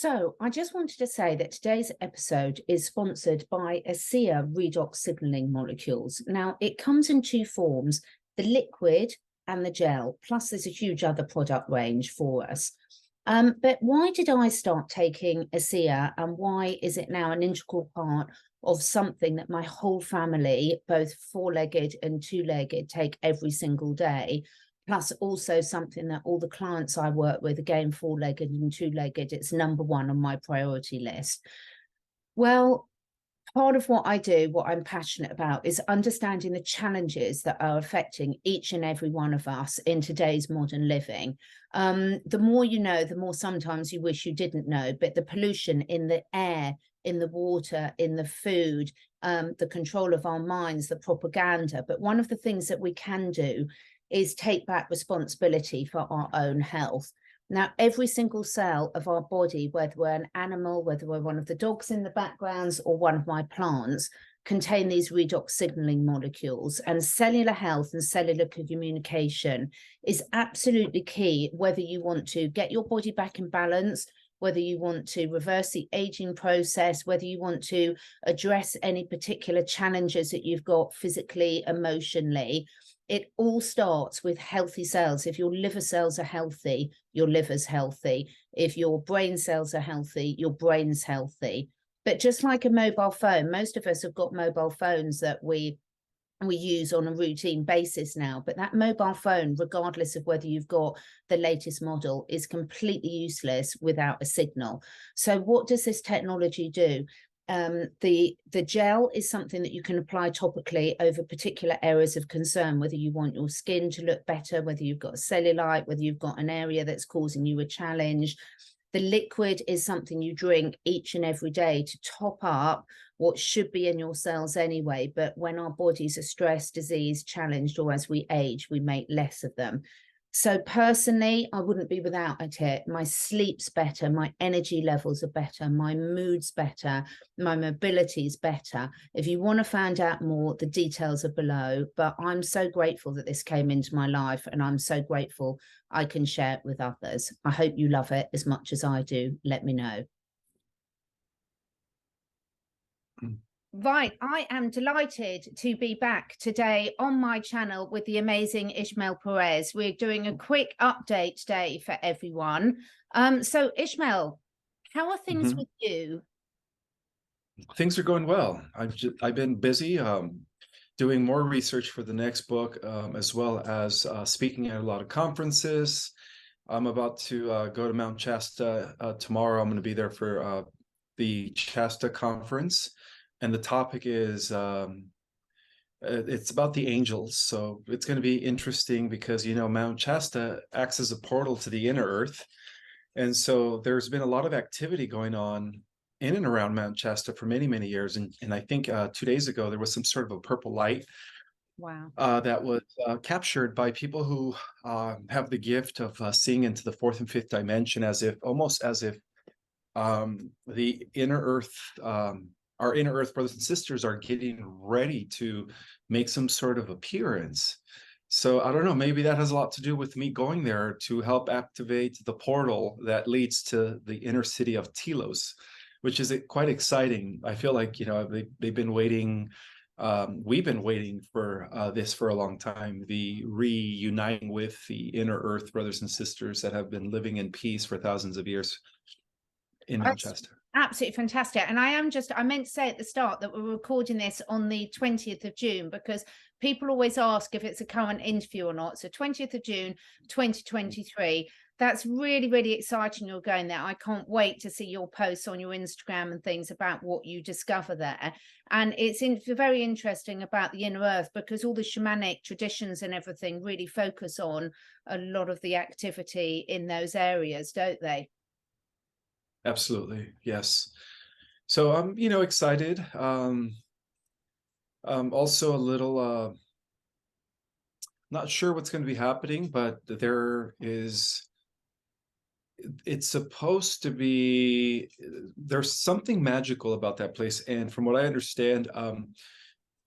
So I just wanted to say that today's episode is sponsored by Asea redox signaling molecules. Now, it comes in two forms, the liquid and the gel, plus there's a huge other product range for us. But why did I start taking Asea, and why is it now an integral part of something that my whole family, both four-legged and two-legged, take every single day? Plus also something that all the clients I work with, again, four-legged and two-legged, it's number one on my priority list. Well, part of what I do, what I'm passionate about, is understanding the challenges that are affecting each and every one of us in today's modern living. The more you know, the more sometimes you wish you didn't know, but the pollution in the air, in the water, in the food, the control of our minds, the propaganda. But one of the things that we can do is take back responsibility for our own health. Now, every single cell of our body, whether we're an animal, whether we're one of the dogs in the backgrounds or one of my plants, contain these redox signaling molecules, and cellular health and cellular communication is absolutely key, whether you want to get your body back in balance, whether you want to reverse the aging process, whether you want to address any particular challenges that you've got physically, emotionally. It all starts with healthy cells. If your liver cells are healthy, your liver's healthy. If your brain cells are healthy, your brain's healthy. But just like a mobile phone, most of us have got mobile phones that we use on a routine basis now, but that mobile phone, regardless of whether you've got the latest model, is completely useless without a signal. So what does this technology do? The gel is something that you can apply topically over particular areas of concern, whether you want your skin to look better, whether you've got a cellulite, whether you've got an area that's causing you a challenge. The liquid is something you drink each and every day to top up what should be in your cells anyway. But when our bodies are stressed, diseased, challenged, or as we age, we make less of them. So personally, I wouldn't be without it. My sleep's better, my energy levels are better, my mood's better, my mobility's better. If you want to find out more, the details are below. But I'm so grateful that this came into my life, and I'm so grateful I can share it with others. I hope you love it as much as I do. Let me know. Right, I am delighted to be back today on my channel with the amazing Ismael Perez. We're doing a quick update today for everyone. So Ismael, how are things with you? Things are going well. I've been busy doing more research for the next book, as well as speaking at a lot of conferences. I'm about to go to Mount Shasta tomorrow. I'm going to be there for the Shasta conference. And the topic is, it's about the angels. So it's going to be interesting because, you know, Mount Shasta acts as a portal to the inner earth. And so there's been a lot of activity going on in and around Mount Shasta for many, many years. And I think 2 days ago, there was some sort of a purple light. Wow. That was captured by people who have the gift of seeing into the fourth and fifth dimension, almost as if the inner earth, our inner earth brothers and sisters are getting ready to make some sort of appearance. So I don't know, maybe that has a lot to do with me going there to help activate the portal that leads to the inner city of Telos, which is quite exciting. I feel like, you know, they've been waiting, we've been waiting for this for a long time, the reuniting with the inner earth brothers and sisters that have been living in peace for thousands of years in Mount Shasta. Absolutely fantastic. And I meant to say at the start that we're recording this on the 20th of June, because people always ask if it's a current interview or not. So 20th of June, 2023. That's really, really exciting. You're going there. I can't wait to see your posts on your Instagram and things about what you discover there. And it's very interesting about the inner earth, because all the shamanic traditions and everything really focus on a lot of the activity in those areas, don't they? Absolutely, yes. So I'm, you know, excited. Also a little not sure what's going to be happening, but it's supposed to be, there's something magical about that place. And from what I understand,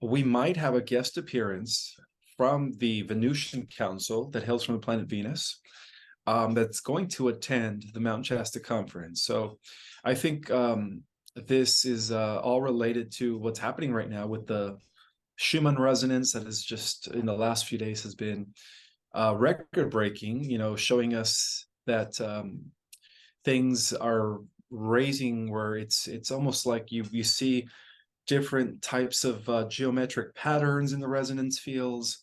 we might have a guest appearance from the Venusian Council that hails from the planet Venus. that's going to attend the Mount Shasta conference. So I think this is all related to what's happening right now with the Schumann resonance that is just in the last few days has been record breaking, showing us that things are raising where it's almost like you see different types of geometric patterns in the resonance fields.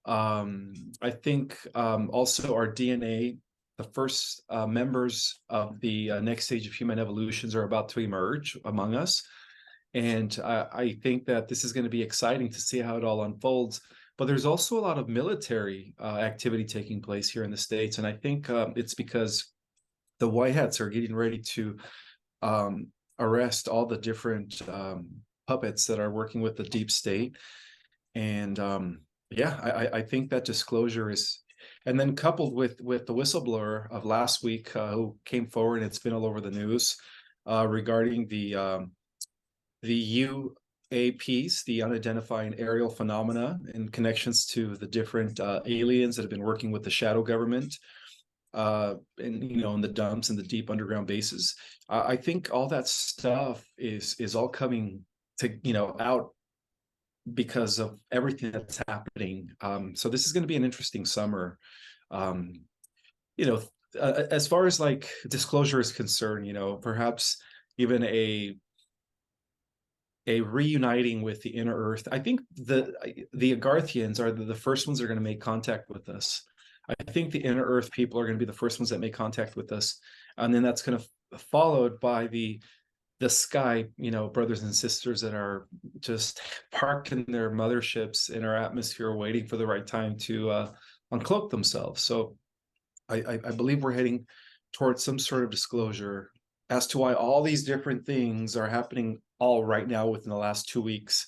I think also our DNA, the first members of the next stage of human evolutions are about to emerge among us. And I think that this is going to be exciting to see how it all unfolds. But there's also a lot of military activity taking place here in the States. And I think it's because the White Hats are getting ready to arrest all the different puppets that are working with the deep state. And yeah, I think that disclosure is, and then coupled with the whistleblower of last week who came forward, and it's been all over the news regarding the UAPs, the unidentified aerial phenomena, and connections to the different aliens that have been working with the shadow government, and in the dumps and the deep underground bases. I think all that stuff is all coming to out because of everything that's happening. So this is going to be an interesting summer. Um, as far as like disclosure is concerned, perhaps even a reuniting with the inner earth. I think the Agarthians are the first ones that are going to make contact with us. I think the inner earth people are going to be the first ones that make contact with us. And then that's going to followed by the sky, brothers and sisters that are just parked in their motherships in our atmosphere, waiting for the right time to uncloak themselves. So I believe we're heading towards some sort of disclosure as to why all these different things are happening all right now within the last 2 weeks.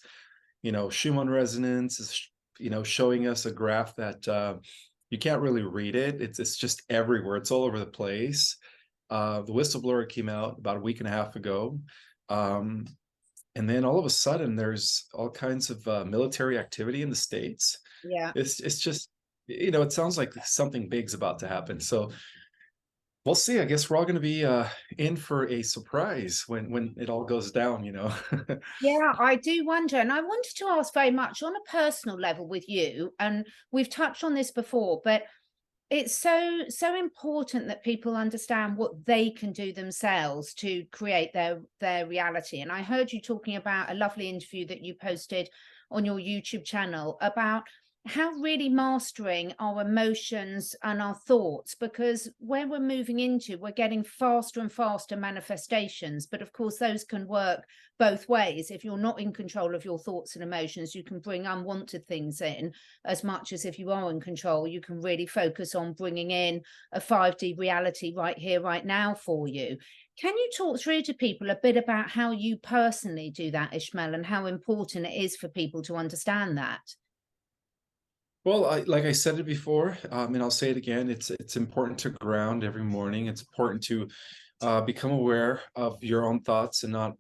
Schumann resonance is, showing us a graph that you can't really read it. It's just everywhere. It's all over the place. The whistleblower came out about a week and a half ago. And then all of a sudden there's all kinds of military activity in the States. Yeah. It's just, it sounds like something big's about to happen. So we'll see. I guess we're all going to be in for a surprise when it all goes down, Yeah, I do wonder. And I wanted to ask very much on a personal level with you, and we've touched on this before, but it's so important that people understand what they can do themselves to create their reality. And I heard you talking about a lovely interview that you posted on your YouTube channel about how really mastering our emotions and our thoughts, because where we're moving into, we're getting faster and faster manifestations. But of course, those can work both ways. If you're not in control of your thoughts and emotions, you can bring unwanted things in, as much as if you are in control, you can really focus on bringing in a 5D reality right here, right now for you. Can you talk through to people a bit about how you personally do that, Ismael, and how important it is for people to understand that? Well, like I said it before, and I'll say it again, it's important to ground every morning. It's important to become aware of your own thoughts and not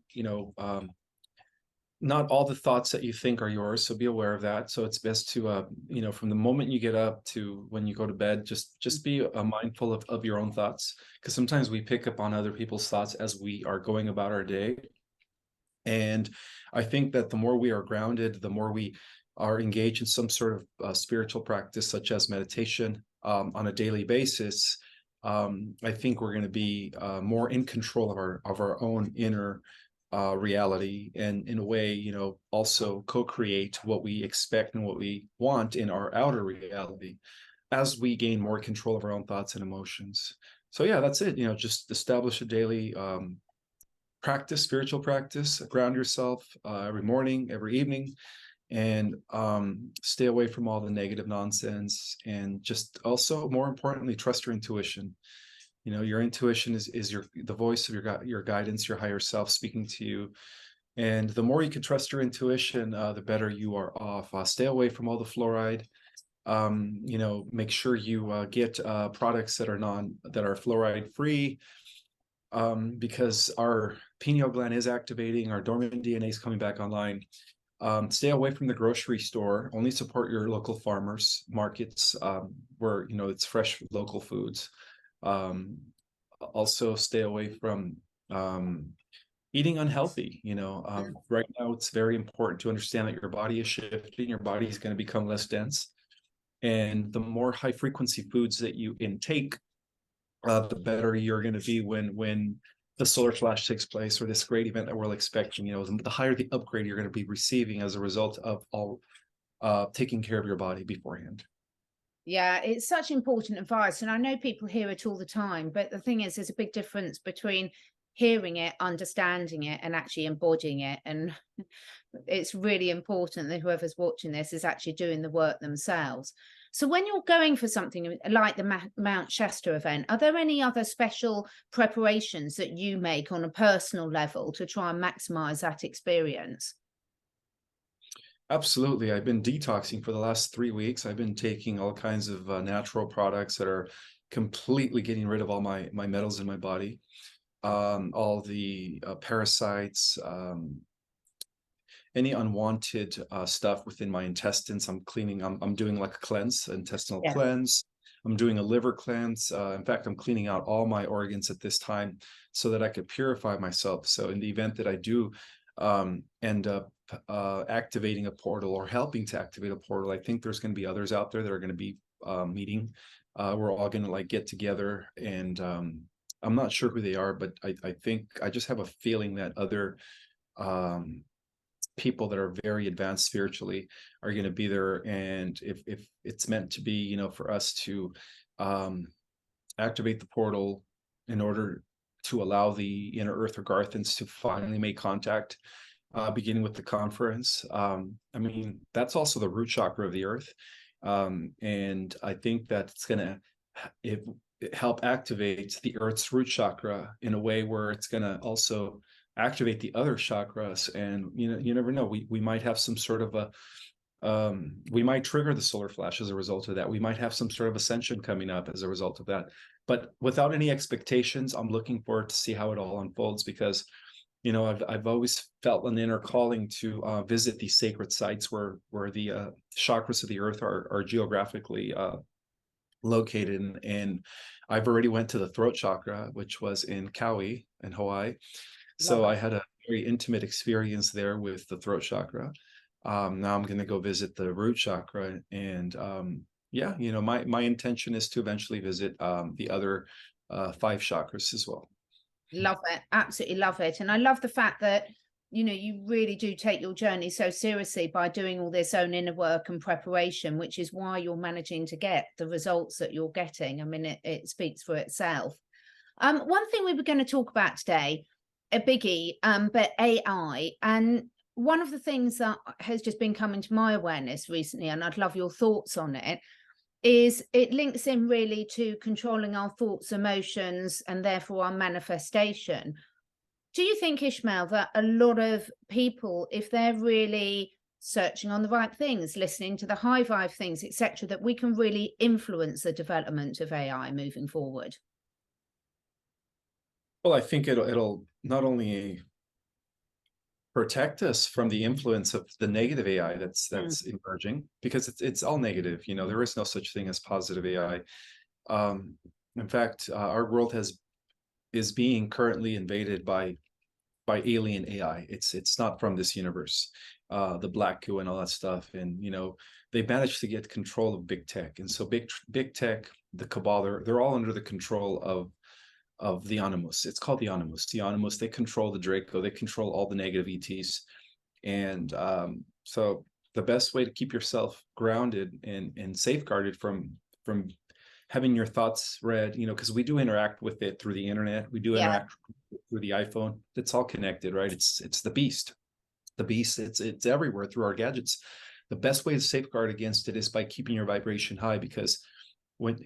all the thoughts that you think are yours. So be aware of that. So it's best to, from the moment you get up to when you go to bed, just be mindful of your own thoughts, because sometimes we pick up on other people's thoughts as we are going about our day. And I think that the more we are grounded, the more we are engaged in some sort of spiritual practice, such as meditation, on a daily basis, I think we're going to be more in control of our own inner reality, and in a way, also co-create what we expect and what we want in our outer reality as we gain more control of our own thoughts and emotions. So yeah, that's it. Just establish a daily practice, spiritual practice, ground yourself every morning, every evening, and stay away from all the negative nonsense. And just also, more importantly, trust your intuition. Your intuition is the voice of your guidance, your higher self speaking to you. And the more you can trust your intuition, the better you are off. Stay away from all the fluoride. Make sure you get products that are fluoride free, because our pineal gland is activating, our dormant DNA is coming back online. Stay away from the grocery store. Only support your local farmers markets, where it's fresh local foods. Also stay away from eating unhealthy. Right now it's very important to understand that your body is shifting, your body is going to become less dense, and the more high frequency foods that you intake, the better you're going to be when the solar flash takes place, or this great event that we're expecting. The higher the upgrade you're going to be receiving as a result of all taking care of your body beforehand. Yeah, it's such important advice. And I know people hear it all the time, but the thing is, there's a big difference between hearing it, understanding it, and actually embodying it. And it's really important that whoever's watching this is actually doing the work themselves. So when you're going for something like the Mount Shasta event, are there any other special preparations that you make on a personal level to try and maximize that experience? Absolutely. I've been detoxing for the last 3 weeks. I've been taking all kinds of natural products that are completely getting rid of all my metals in my body, all the parasites, any unwanted stuff within my intestines. I'm cleaning. I'm doing like a cleanse, intestinal Yeah. cleanse. I'm doing a liver cleanse. In fact, I'm cleaning out all my organs at this time so that I could purify myself. So in the event that I do end up activating a portal or helping to activate a portal, I think there's going to be others out there that are going to be meeting. We're all going to like get together, and I'm not sure who they are, but I think I just have a feeling that other people that are very advanced spiritually are going to be there. And if it's meant to be, for us to activate the portal in order to allow the inner earth or Garthans to finally make contact, beginning with the conference. I mean, that's also the root chakra of the earth. And I think that it's going to help activate the earth's root chakra in a way where it's going to also activate the other chakras. And you never know, we might have some sort of we might trigger the solar flash as a result of that. We might have some sort of ascension coming up as a result of that. But without any expectations, I'm looking forward to see how it all unfolds, because I've always felt an inner calling to visit these sacred sites where the chakras of the earth are geographically located. And I've already went to the throat chakra, which was in Kauai in Hawaii. So I had a very intimate experience there with the throat chakra. Now I'm going to go visit the root chakra, and my intention is to eventually visit the other 5 chakras as well. Love it. Absolutely love it. And I love the fact that, you really do take your journey so seriously by doing all this own inner work and preparation, which is why you're managing to get the results that you're getting. I mean, it speaks for itself. One thing we were going to talk about today, a biggie, but AI. And one of the things that has just been coming to my awareness recently, and I'd love your thoughts on it, is it links in really to controlling our thoughts, emotions, and therefore our manifestation. Do you think, Ismael, that a lot of people, if they're really searching on the right things, listening to the high vibe things, etc., that we can really influence the development of AI moving forward? Well, I think it'll not only protect us from the influence of the negative AI that's emerging, because it's all negative. There is no such thing as positive AI. In fact, our world is being currently invaded by alien AI. It's not from this universe. The black goo and all that stuff, and they managed to get control of big tech, and so big tech, the cabal, they're all under the control of the Animus. It's called the Animus. The Animus, they control the Draco, they control all the negative ETs. And so the best way to keep yourself grounded and safeguarded from having your thoughts read, because we do interact with it through the internet, we do interact through the iPhone. It's all connected, right? It's the beast. The beast, it's everywhere through our gadgets. The best way to safeguard against it is by keeping your vibration high, because when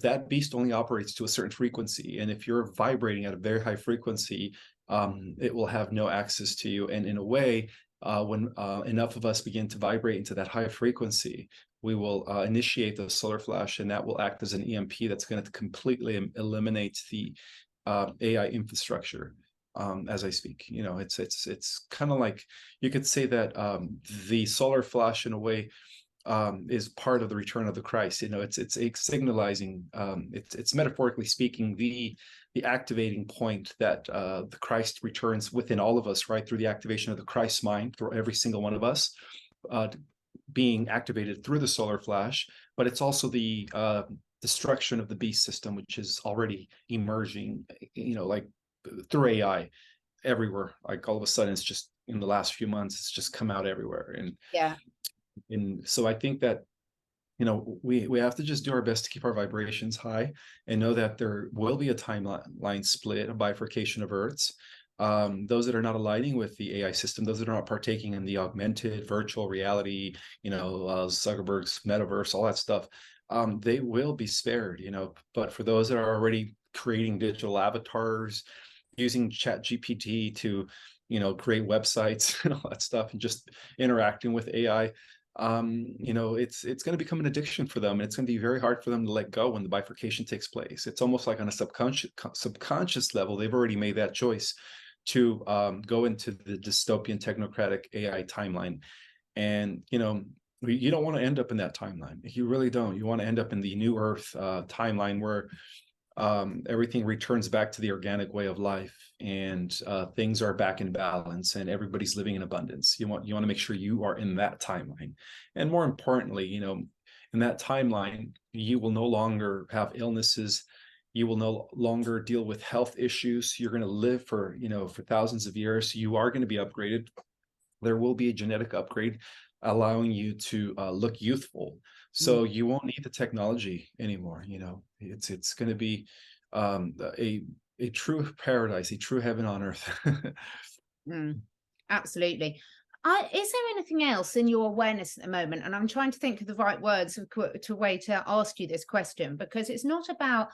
that beast only operates to a certain frequency, and if you're vibrating at a very high frequency, it will have no access to you. And in a way, when enough of us begin to vibrate into that high frequency, we will initiate the solar flash, and that will act as an EMP that's going to completely eliminate the AI infrastructure. As I speak, it's kind of like, you could say that the solar flash, in a way, is part of the return of the Christ. You know, it's signalizing, it's metaphorically speaking, the activating point that the Christ returns within all of us, right, through the activation of the Christ mind through every single one of us, being activated through the solar flash. But it's also the destruction of the beast system, which is already emerging, you know, like through AI everywhere. Like all of a sudden, it's just in the last few months, it's just come out everywhere. And so I think that, you know, we have to just do our best to keep our vibrations high and know that there will be a timeline split, a bifurcation of Earths. Those that are not aligning with the AI system, those that are not partaking in the augmented virtual reality, you know, Zuckerberg's metaverse, all that stuff, they will be spared, you know. But for those that are already creating digital avatars, using Chat GPT to, you know, create websites and all that stuff, and just interacting with AI, you know, it's going to become an addiction for them. And it's going to be very hard for them to let go when the bifurcation takes place. It's almost like on a subconscious level, they've already made that choice to go into the dystopian technocratic AI timeline. And, you know, you don't want to end up in that timeline. You really don't. You want to end up in the new Earth timeline where everything returns back to the organic way of life, and things are back in balance, and everybody's living in abundance. You want to make sure you are in that timeline. And more importantly, you know, in that timeline, you will no longer have illnesses. You will no longer deal with health issues. You're going to live for, you know, for thousands of years. You are going to be upgraded. There will be a genetic upgrade allowing you to look youthful. So you won't need the technology anymore. You know, it's going to be a true paradise, a true heaven on earth. Absolutely. Is there anything else in your awareness at the moment? And I'm trying to think of the right words to way to ask you this question, because it's not about,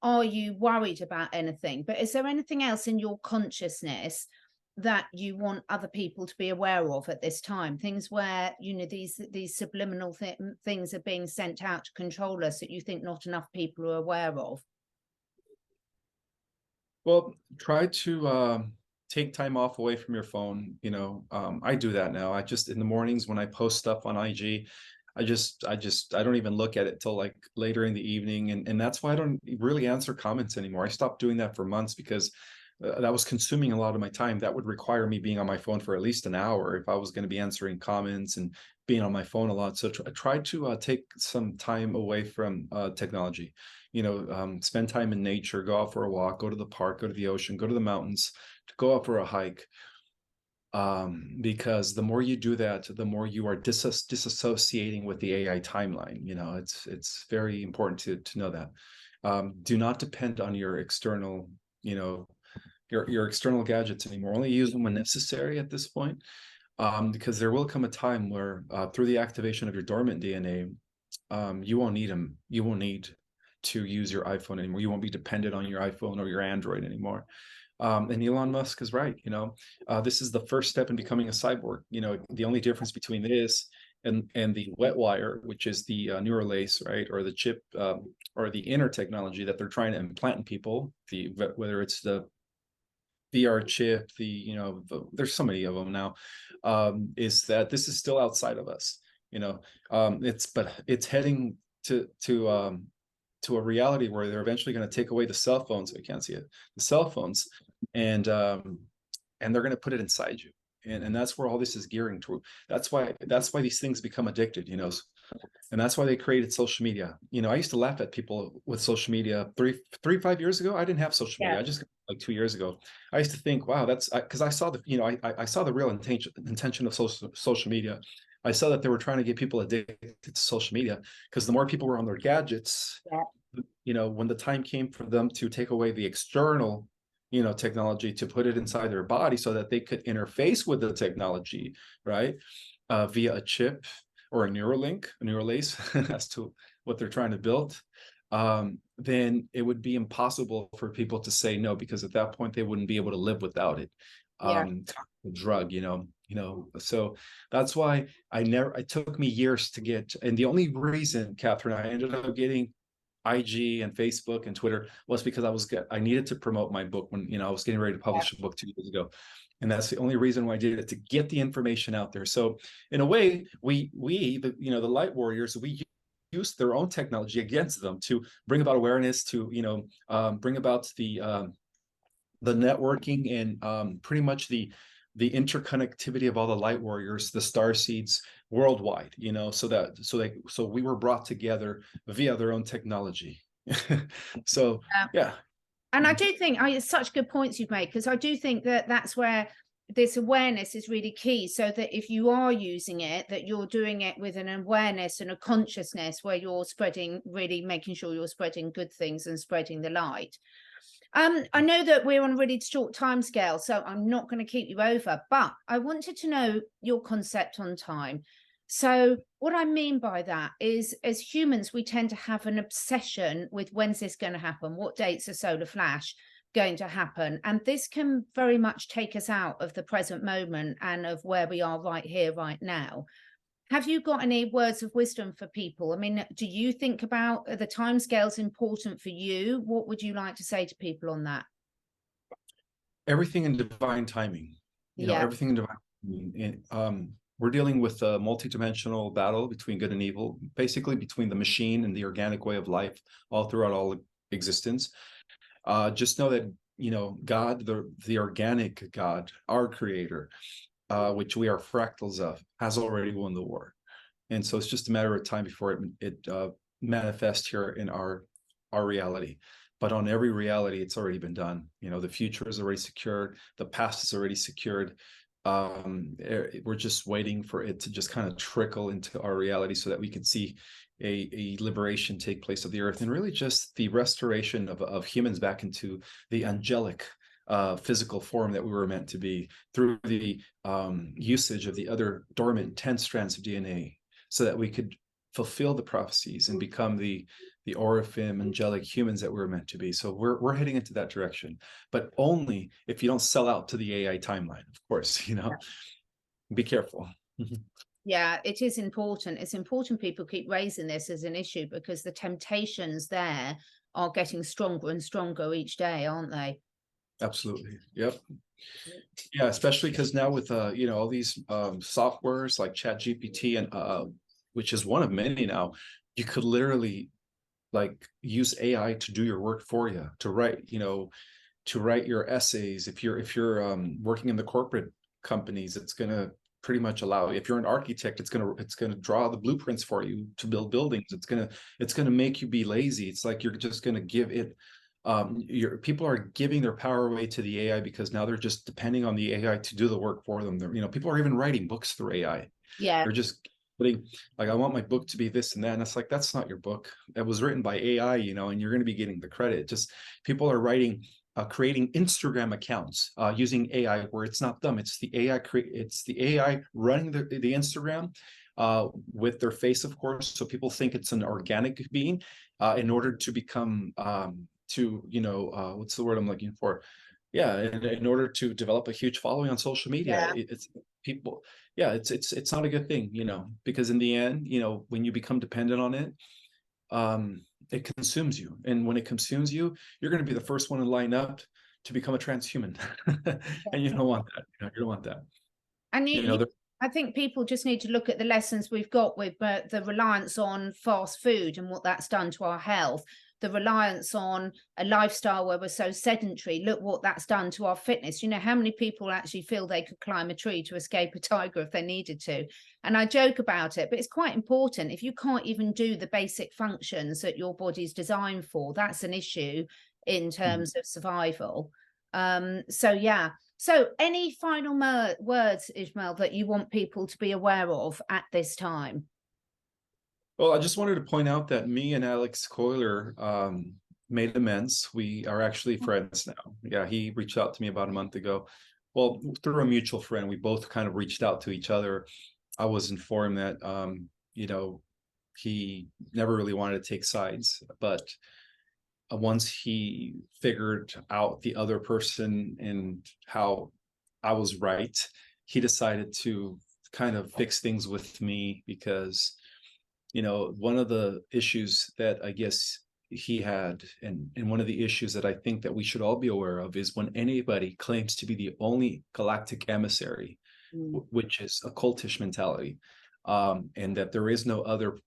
are you worried about anything, but is there anything else in your consciousness that you want other people to be aware of at this time? Things where, you know, these subliminal things are being sent out to control us that you think not enough people are aware of? Well, try to take time off away from your phone. You know, I do that now. I just, in the mornings when I post stuff on IG, I don't even look at it till like later in the evening. And that's why I don't really answer comments anymore. I stopped doing that for months because that was consuming a lot of my time. That would require me being on my phone for at least an hour if I was going to be answering comments and being on my phone a lot. So I tried to take some time away from technology. You know, spend time in nature, go out for a walk, go to the park, go to the ocean, go to the mountains, to go out for a hike. Because the more you do that, the more you are disassociating with the AI timeline. You know, it's very important to know that. Do not depend on your external, you know, your external gadgets anymore. Only use them when necessary at this point, because there will come a time where through the activation of your dormant DNA, you won't need them. You won't need to use your iPhone anymore. You won't be dependent on your iPhone or your Android anymore. And Elon Musk is right. You know, this is the first step in becoming a cyborg. You know, the only difference between this and the wet wire, which is the neural lace, right, or the chip, or the inner technology that they're trying to implant in people, whether it's the VR chip, you know, there's so many of them now, is that this is still outside of us. You know, it's heading to a reality where they're eventually going to take away the cell phones. We can't see it, the cell phones, and they're going to put it inside you. And that's where all this is gearing to. That's why these things become addicted, you know. And that's why they created social media. You know, I used to laugh at people with social media 5 years ago. I didn't have social media. I just like 2 years ago. I used to think, wow, that's because I saw I saw the real intention of social media. I saw that they were trying to get people addicted to social media, because the more people were on their gadgets, you know, when the time came for them to take away the external, you know, technology, to put it inside their body so that they could interface with the technology, right, via a chip or a neural lace, as to what they're trying to build, then it would be impossible for people to say no, because at that point they wouldn't be able to live without it. The drug, you know. So that's why it took me years to get, and the only reason, Catherine, I ended up getting IG and Facebook and Twitter was because I needed to promote my book when, you know, I was getting ready to publish a book 2 years ago. And that's the only reason why I did it, to get the information out there. So in a way, the light warriors, we use their own technology against them to bring about awareness, to, bring about the networking and pretty much the interconnectivity of all the light warriors, the star seeds worldwide, so we were brought together via their own technology. So yeah. And I do think it's such good points you've made, because I do think that that's where this awareness is really key, so that if you are using it, that you're doing it with an awareness and a consciousness where you're spreading, really making sure you're spreading good things and spreading the light. I know that we're on a really short time scale, so I'm not going to keep you over, but I wanted to know your concept on time. So what I mean by that is, as humans, we tend to have an obsession with when's this going to happen? What date's a solar flash going to happen? And this can very much take us out of the present moment and of where we are right here, right now. Have you got any words of wisdom for people? I mean, do you think about the timescales important for you? What would you like to say to people on that? Everything in divine timing. Everything in divine timing. We're dealing with a multidimensional battle between good and evil, basically between the machine and the organic way of life all throughout all existence. Just know that, God, the organic God, our creator, which we are fractals of, has already won the war. And so it's just a matter of time before it manifests here in our reality. But on every reality, it's already been done. The future is already secured. The past is already secured. We're just waiting for it to just kind of trickle into our reality so that we can see a liberation take place of the earth, and really just the restoration of humans back into the angelic physical form that we were meant to be, through the usage of the other dormant 10 strands of DNA, so that we could fulfill the prophecies and become the Oraphim angelic humans that we're meant to be. So we're heading into that direction, but only if you don't sell out to the AI timeline, of course. Be careful. Yeah, it is important. It's important people keep raising this as an issue, because the temptations there are getting stronger and stronger each day, aren't they? Absolutely. Yep. Yeah, especially because now with all these softwares like ChatGPT, and which is one of many now, you could literally use AI to do your work for you, to write your essays. If you're working in the corporate companies, it's going to pretty much allow, if you're an architect, it's going to draw the blueprints for you to build buildings. It's going to make you be lazy. It's like you're just going to give it, people are giving their power away to the AI, because now they're just depending on the AI to do the work for them. People are even writing books through AI. Yeah. They're just putting, I want my book to be this and that. And it's like, that's not your book. That was written by AI, and you're going to be getting the credit. Just people are creating Instagram accounts using AI, where it's not them. It's the AI it's the AI running the Instagram with their face, of course. So people think it's an organic being in order to become what's the word I'm looking for? Yeah, in order to develop a huge following on social media. It's people. Yeah, it's not a good thing, because in the end, when you become dependent on it, it consumes you. And when it consumes you, you're going to be the first one in line up to become a transhuman. And you don't want that. You don't want that. And I think people just need to look at the lessons we've got with the reliance on fast food and what that's done to our health, the reliance on a lifestyle where we're so sedentary. Look what that's done to our fitness. How many people actually feel they could climb a tree to escape a tiger if they needed to? And I joke about it, but it's quite important. If you can't even do the basic functions that your body's designed for, that's an issue in terms of survival. So any final words, Ismael, that you want people to be aware of at this time? Well, I just wanted to point out that me and Alex Coiler made amends. We are actually friends now. Yeah, he reached out to me about a month ago. Well, through a mutual friend, we both kind of reached out to each other. I was informed that, he never really wanted to take sides, but once he figured out the other person and how I was right, he decided to kind of fix things with me, because one of the issues that I guess he had, and one of the issues that I think that we should all be aware of is when anybody claims to be the only galactic emissary, which is a cultish mentality, and that there is no other,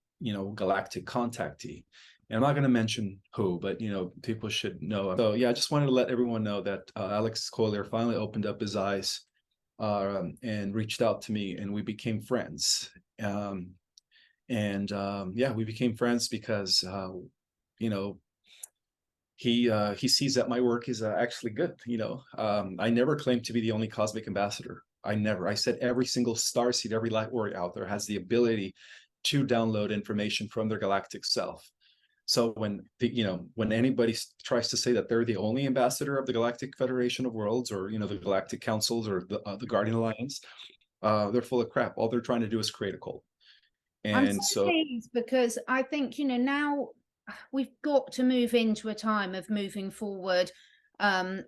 galactic contactee. And I'm not going to mention who, but people should know. So yeah, I just wanted to let everyone know that Alex Collier finally opened up his eyes and reached out to me, and we became friends. We became friends because he sees that my work is actually good. I never claimed to be the only cosmic ambassador. I said every single starseed, every light warrior out there has the ability to download information from their galactic self. So when anybody tries to say that they're the only ambassador of the Galactic Federation of Worlds, or the Galactic Councils, or the Guardian Alliance, they're full of crap. All they're trying to do is create a cult. And I'm so pleased, because I think now we've got to move into a time of moving forward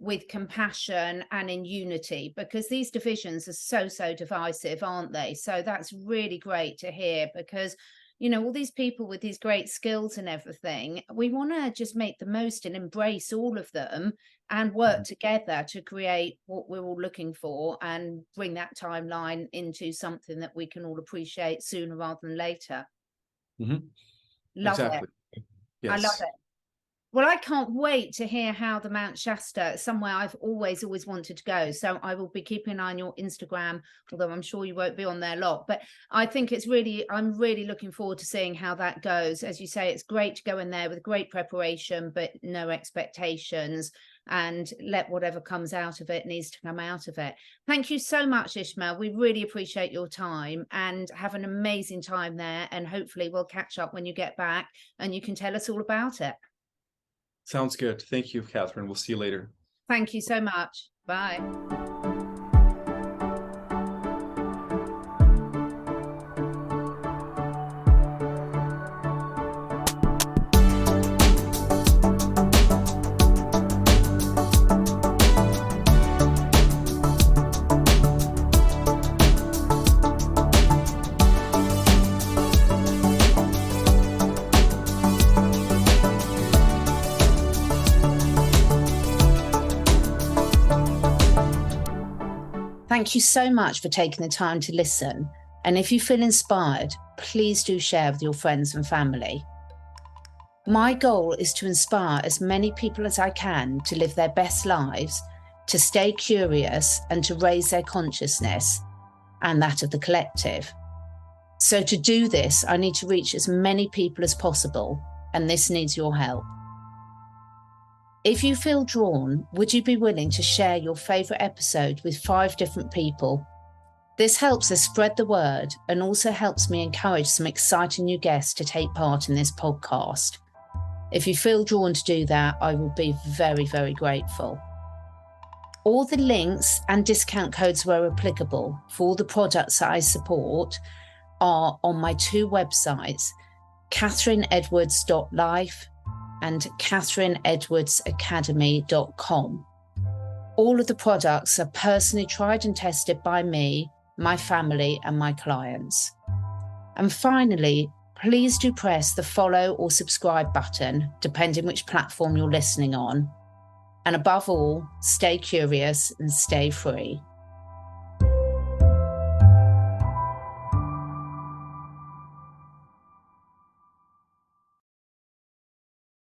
with compassion and in unity, because these divisions are so divisive, aren't they? So that's really great to hear, because all these people with these great skills and everything, we want to just make the most and embrace all of them and work together to create what we're all looking for, and bring that timeline into something that we can all appreciate sooner rather than later. Love it. Yes. I love it. Well, I can't wait to hear how the Mount Shasta, somewhere I've always wanted to go. So I will be keeping an eye on your Instagram, although I'm sure you won't be on there a lot. But I think I'm really looking forward to seeing how that goes. As you say, it's great to go in there with great preparation, but no expectations, and let whatever comes out of it needs to come out of it. Thank you so much, Ismael. We really appreciate your time, and have an amazing time there. And hopefully we'll catch up when you get back and you can tell us all about it. Sounds good. Thank you, Catherine. We'll see you later. Thank you so much. Bye. Thank you so much for taking the time to listen. And if you feel inspired, please do share with your friends and family. My goal is to inspire as many people as I can to live their best lives, to stay curious, and to raise their consciousness and that of the collective. So to do this, I need to reach as many people as possible, and this needs your help. If you feel drawn, would you be willing to share your favourite episode with 5 different people? This helps us spread the word, and also helps me encourage some exciting new guests to take part in this podcast. If you feel drawn to do that, I will be very, very grateful. All the links and discount codes where applicable for all the products that I support are on my 2 websites, catherineedwards.life and catherineedwardsacademy.com. All of the products are personally tried and tested by me, my family, and my clients. And finally, please do press the follow or subscribe button, depending which platform you're listening on. And above all, stay curious and stay free.